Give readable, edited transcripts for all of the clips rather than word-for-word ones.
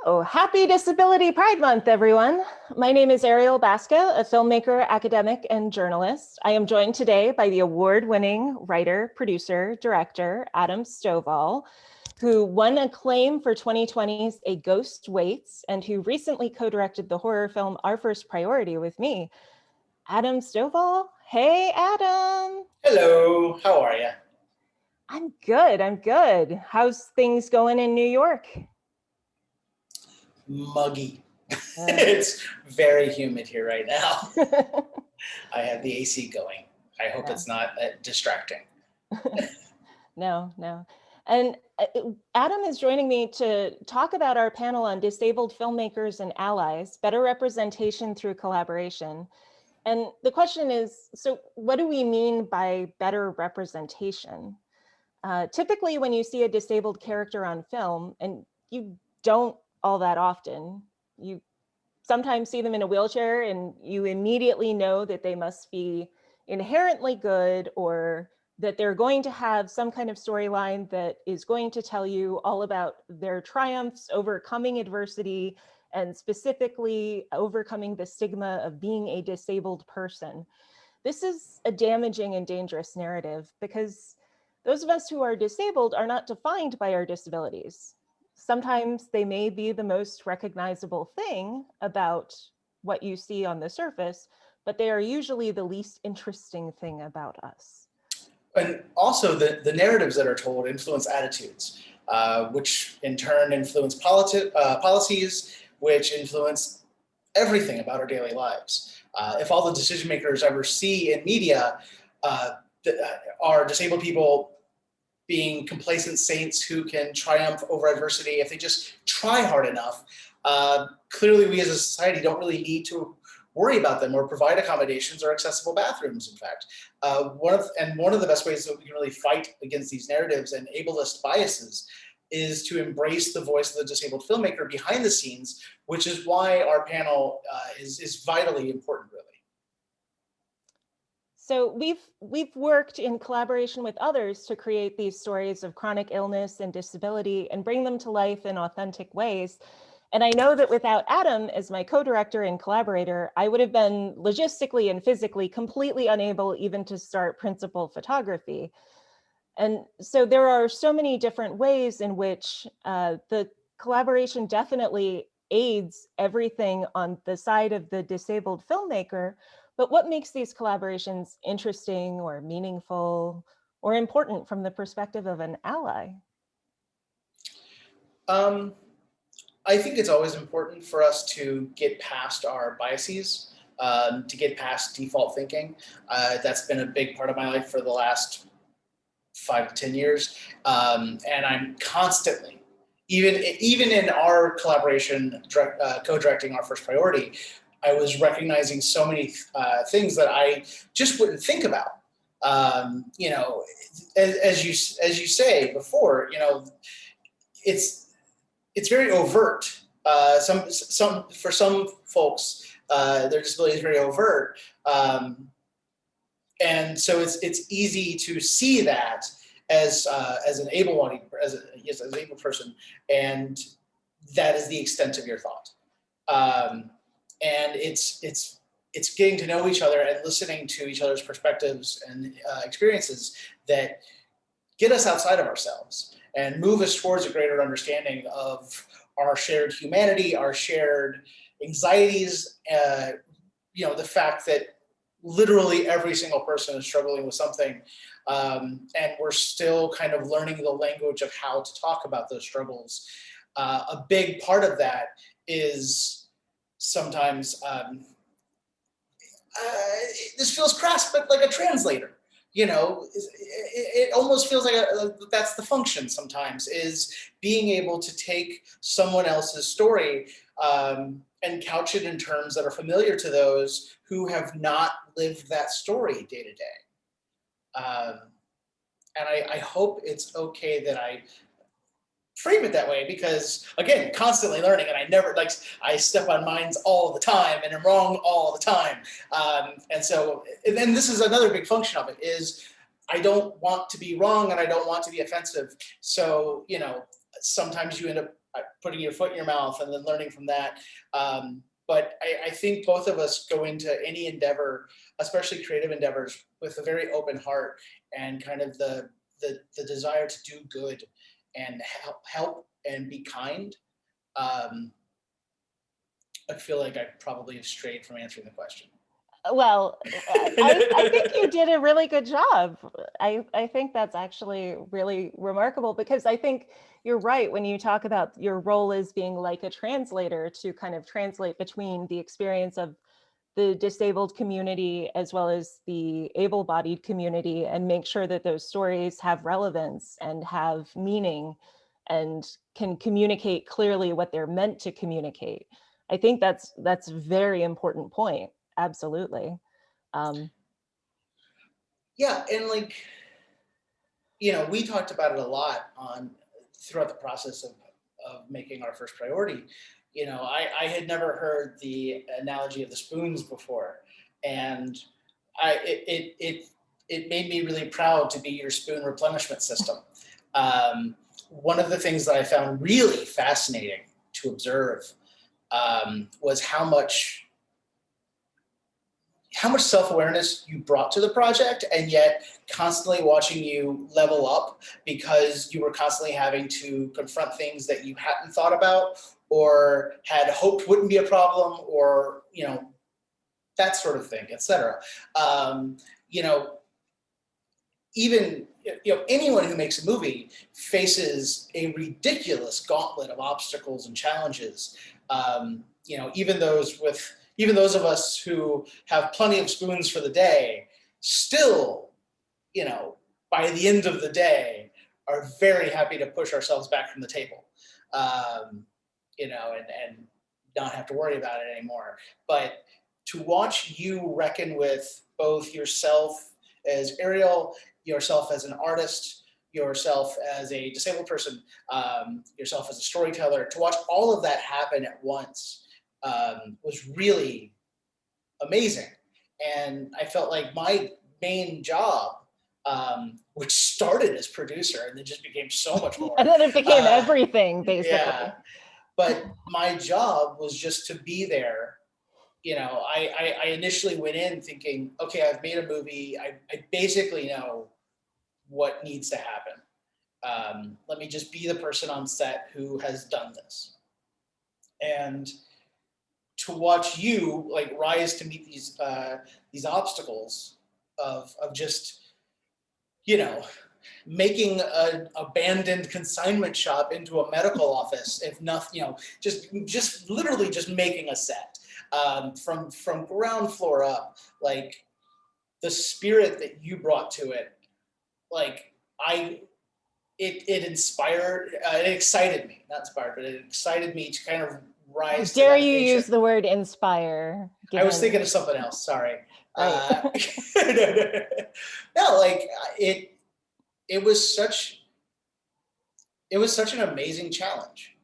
Oh, happy Disability Pride Month, everyone. My name is Ariel Baska, a filmmaker, academic, and journalist. I am joined today by the award-winning writer, producer, director, Adam Stovall, who won acclaim for 2020's A Ghost Waits, and who recently co-directed the horror film Our First Priority with me. Adam Stovall. Hey, Adam. Hello, how are you? I'm good. How's things going in New York? Muggy. It's very humid here right now. Uh, I have the AC going. I hope it's not distracting. No. And Adam is joining me to talk about our panel on disabled filmmakers and allies, better representation through collaboration. And the question is, so what do we mean by better representation? Typically, when you see a disabled character on film, and you don't all that often, you sometimes see them in a wheelchair and you immediately know that they must be inherently good, or that they're going to have some kind of storyline that is going to tell you all about their triumphs, overcoming adversity, and specifically overcoming the stigma of being a disabled person. This is a damaging and dangerous narrative because those of us who are disabled are not defined by our disabilities. Sometimes they may be the most recognizable thing about what you see on the surface, but they are usually the least interesting thing about us. And also the narratives that are told influence attitudes, which in turn influence policies, which influence everything about our daily lives. If all the decision makers ever see in media are disabled people being complacent saints who can triumph over adversity, if they just try hard enough, clearly we as a society don't really need to worry about them or provide accommodations or accessible bathrooms, in fact. One of the best ways that we can really fight against these narratives and ableist biases is to embrace the voice of the disabled filmmaker behind the scenes, which is why our panel is vitally important, really. So we've worked in collaboration with others to create these stories of chronic illness and disability and bring them to life in authentic ways. And I know that without Adam as my co-director and collaborator, I would have been logistically and physically completely unable even to start principal photography. And so there are so many different ways in which the collaboration definitely aids everything on the side of the disabled filmmaker. But what makes these collaborations interesting or meaningful or important from the perspective of an ally? I think it's always important for us to get past our biases, to get past default thinking. That's been a big part of my life for the last 5 to 10 years. And I'm constantly, even in our collaboration, co-directing Our First Priority, I was recognizing so many things that I just wouldn't think about. You know, as you say before, you know, it's very overt. For some folks, their disability is very overt, and so it's easy to see that as an able-bodied, as an able person, and that is the extent of your thought. And it's getting to know each other and listening to each other's perspectives and experiences that get us outside of ourselves and move us towards a greater understanding of our shared humanity, our shared anxieties, you know, the fact that literally every single person is struggling with something, and we're still kind of learning the language of how to talk about those struggles. A big part of that is sometimes, this feels crass, but like a translator. You know, it almost feels like that's the function sometimes, is being able to take someone else's story and couch it in terms that are familiar to those who have not lived that story day to day. And I hope it's okay that I frame it that way, because again, constantly learning, and I step on mines all the time and I'm wrong all the time. And then this is another big function of it, is I don't want to be wrong and I don't want to be offensive. So, you know, sometimes you end up putting your foot in your mouth and then learning from that. But I think both of us go into any endeavor, especially creative endeavors, with a very open heart and kind of the desire to do good and help and be kind. I feel like I probably have strayed from answering the question. Well, I think you did a really good job. I think that's actually really remarkable, because I think you're right when you talk about your role as being like a translator to kind of translate between the experience of the disabled community as well as the able-bodied community, and make sure that those stories have relevance and have meaning and can communicate clearly what they're meant to communicate. I think that's a very important point. Absolutely. Yeah, and like, we talked about it a lot throughout the process of making our first priority. I had never heard the analogy of the spoons before, and it made me really proud to be your spoon replenishment system. One of the things that I found really fascinating to observe was how much self-awareness you brought to the project, and yet constantly watching you level up because you were constantly having to confront things that you hadn't thought about or had hoped wouldn't be a problem, or that sort of thing, etc. Even anyone who makes a movie faces a ridiculous gauntlet of obstacles and challenges. Even those of us who have plenty of spoons for the day still, by the end of the day, are very happy to push ourselves back from the table, and not have to worry about it anymore. But to watch you reckon with both yourself as Ariel, yourself as an artist, yourself as a disabled person, yourself as a storyteller, to watch all of that happen at once was really amazing. And I felt like my main job, which started as producer and then just became so much more. And then it became everything, basically. Yeah, but my job was just to be there. I initially went in thinking, okay, I've made a movie. I basically know what needs to happen. Let me just be the person on set who has done this. And to watch you like rise to meet these obstacles of just, making an abandoned consignment shop into a medical office, if nothing, just literally just making a set from ground floor up, like the spirit that you brought to it, like it inspired, it excited me, not inspired, but it excited me to kind of rise. Dare you use the word inspire? I was thinking of something else. Sorry. Right. No, like it was such an amazing challenge,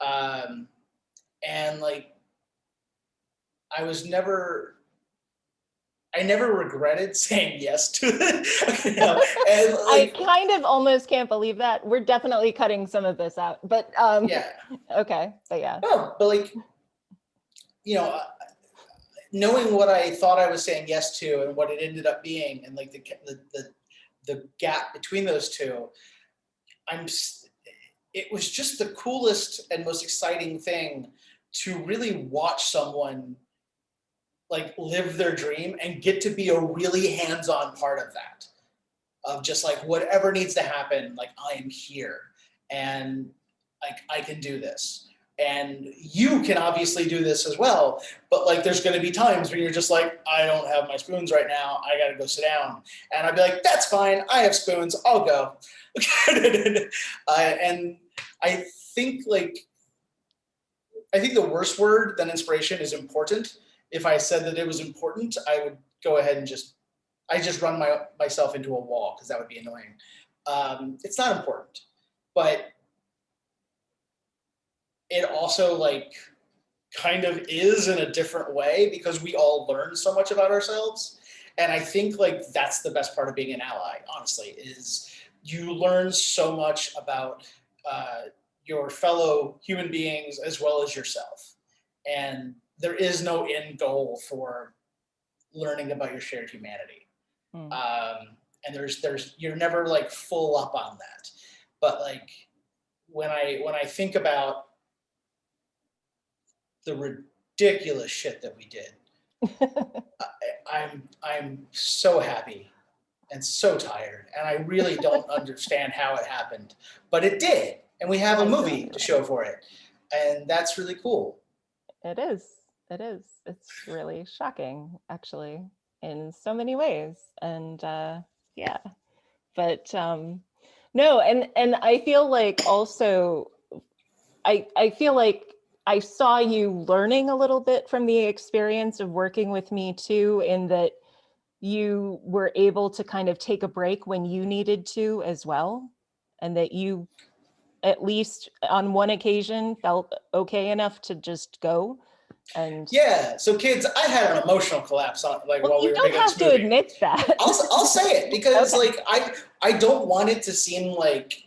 and like I never regretted saying yes to it. And like, I kind of almost can't believe that. We're definitely cutting some of this out, but yeah. Okay, but yeah. No, but like, knowing what I thought I was saying yes to and what it ended up being, and like the gap between those two, it was just the coolest and most exciting thing to really watch someone like live their dream and get to be a really hands-on part of that, of just like whatever needs to happen, like I am here and like I can do this. And you can obviously do this as well, but like there's going to be times when you're just like, I don't have my spoons right now, I got to go sit down. And I'd be like, that's fine, I have spoons, I'll go. And I think the worst word than inspiration is important. If I said that it was important, I would go ahead and just run myself into a wall, because that would be annoying. It's not important, but it also like kind of is in a different way, because we all learn so much about ourselves. And I think like that's the best part of being an ally, honestly, is you learn so much about your fellow human beings as well as yourself. And there is no end goal for learning about your shared humanity. And you're never like full up on that. But like when I think about the ridiculous shit that we did, I'm so happy and so tired, and I really don't understand how it happened, but it did, and we have a movie to show for it, and that's really cool. It is. It is. It's really shocking, actually, in so many ways, and yeah. But no, and I feel like also, I feel like I saw you learning a little bit from the experience of working with me too, in that you were able to kind of take a break when you needed to as well, and that you, at least on one occasion, felt okay enough to just go. And yeah, so kids, I had an emotional collapse on while we were making this movie. You don't have to admit that. I'll say it because Okay. like I don't want it to seem like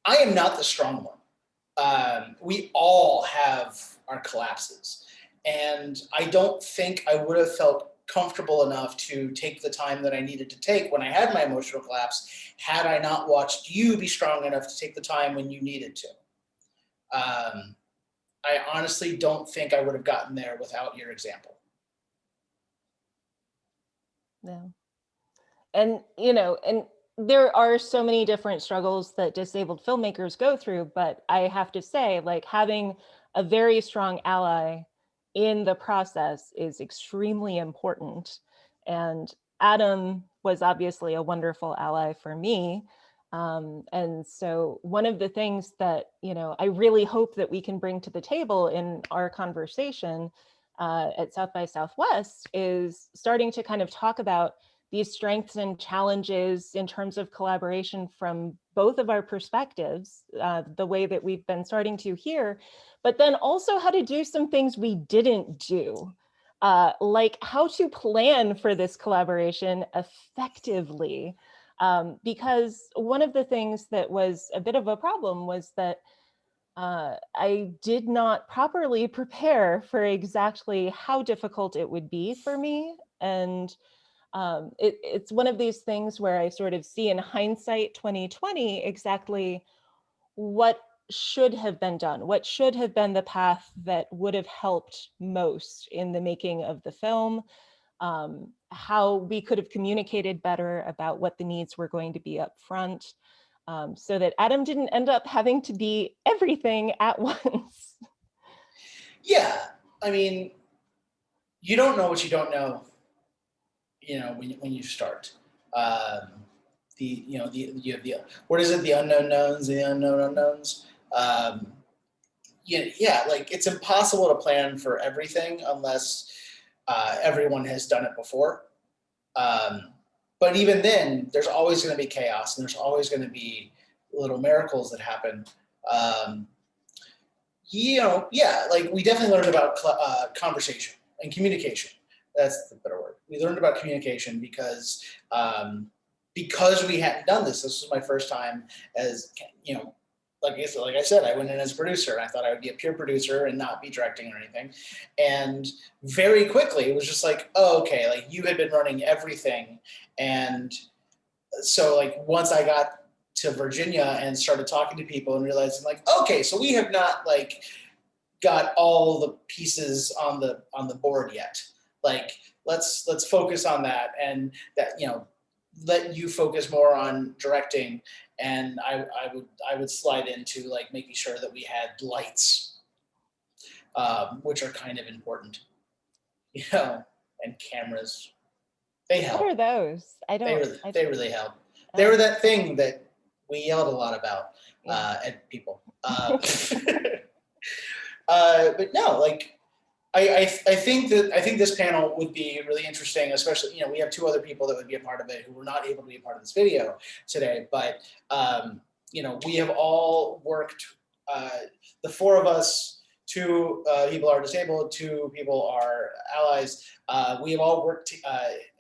I am not the strong one. We all have our collapses, and I don't think I would have felt comfortable enough to take the time that I needed to take when I had my emotional collapse had I not watched you be strong enough to take the time when you needed to. I honestly don't think I would have gotten there without your example. Yeah. And, you know, and there are so many different struggles that disabled filmmakers go through, but I have to say, like, having a very strong ally in the process is extremely important. And Adam was obviously a wonderful ally for me. And so one of the things that, you know, I really hope that we can bring to the table in our conversation at South by Southwest is starting to kind of talk about these strengths and challenges in terms of collaboration from both of our perspectives, the way that we've been starting to here, but then also how to do some things we didn't do, like how to plan for this collaboration effectively. Because one of the things that was a bit of a problem was that I did not properly prepare for exactly how difficult it would be for me. And it's one of these things where I sort of see in hindsight 2020 exactly what should have been done, what should have been the path that would have helped most in the making of the film, how we could have communicated better about what the needs were going to be up front, so that Adam didn't end up having to be everything at once. Yeah, I mean, you don't know what you don't know, you know, when you start. You have the what is it? The unknown knowns, the unknown unknowns. Yeah, like it's impossible to plan for everything unless everyone has done it before. But even then, there's always going to be chaos, and there's always going to be little miracles that happen. You know, yeah, like we definitely learned about conversation and communication. That's the better word. We learned about communication because we hadn't done this. This was my first time as, you know, like I said, I went in as a producer, and I thought I would be a pure producer and not be directing or anything. And very quickly, it was just like, oh, okay, like you had been running everything. And so like once I got to Virginia and started talking to people and realizing like, okay, so we have not like got all the pieces on the board yet. Like let's focus on that, and that, you know, let you focus more on directing, and I would slide into like making sure that we had lights, which are kind of important, you know, and cameras. They help. What are those? They really help. They were that thing that we yelled a lot about at people. But no, like I think this panel would be really interesting, especially, you know, we have two other people that would be a part of it who were not able to be a part of this video today, but you know, we have all worked, the four of us, two people are disabled, two people are allies. We have all worked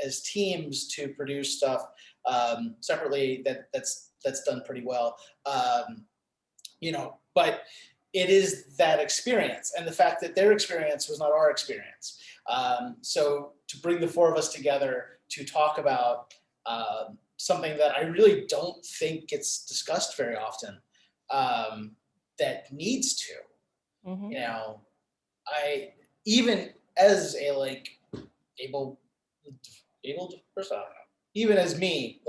as teams to produce stuff separately that's done pretty well. but it is that experience and the fact that their experience was not our experience. So to bring the four of us together to talk about something that I really don't think gets discussed very often, that needs to, I, even as a able person, I don't know, even as me,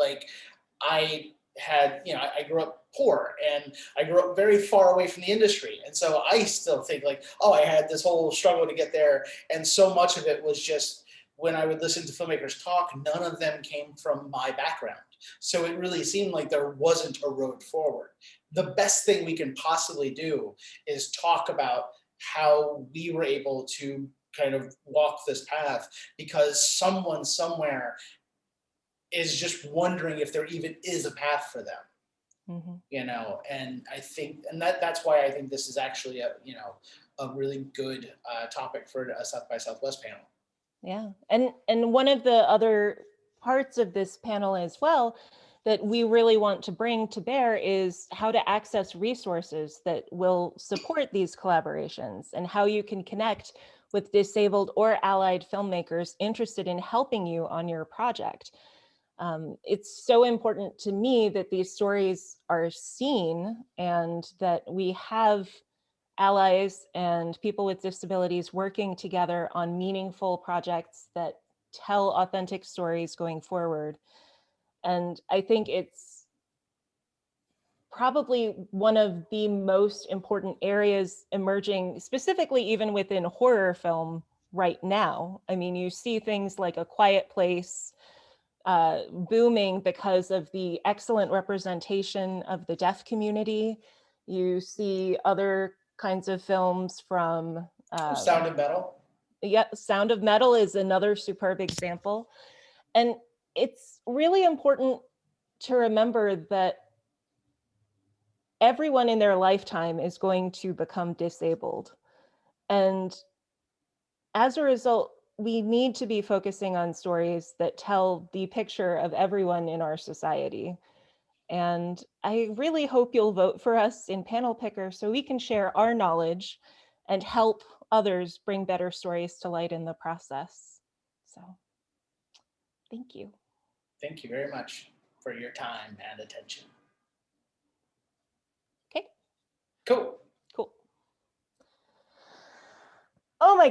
I had, I grew up poor and I grew up very far away from the industry. And so I still think oh, I had this whole struggle to get there. And so much of it was just when I would listen to filmmakers talk, none of them came from my background. So it really seemed like there wasn't a road forward. The best thing we can possibly do is talk about how we were able to kind of walk this path, because someone somewhere is just wondering if there even is a path for them, and I think, and that's why I think this is actually a really good topic for a South by Southwest panel. Yeah, and one of the other parts of this panel as well that we really want to bring to bear is how to access resources that will support these collaborations and how you can connect with disabled or allied filmmakers interested in helping you on your project. It's so important to me that these stories are seen and that we have allies and people with disabilities working together on meaningful projects that tell authentic stories going forward. And I think it's probably one of the most important areas emerging, specifically even within horror film right now. I mean, you see things like A Quiet Place booming because of the excellent representation of the deaf community. You see other kinds of films from Sound of Metal. Yeah, Sound of Metal is another superb example. And it's really important to remember that everyone in their lifetime is going to become disabled. And as a result, we need to be focusing on stories that tell the picture of everyone in our society. And I really hope you'll vote for us in PanelPicker so we can share our knowledge and help others bring better stories to light in the process. So, thank you. Thank you very much for your time and attention. Okay. Cool. Cool. Oh my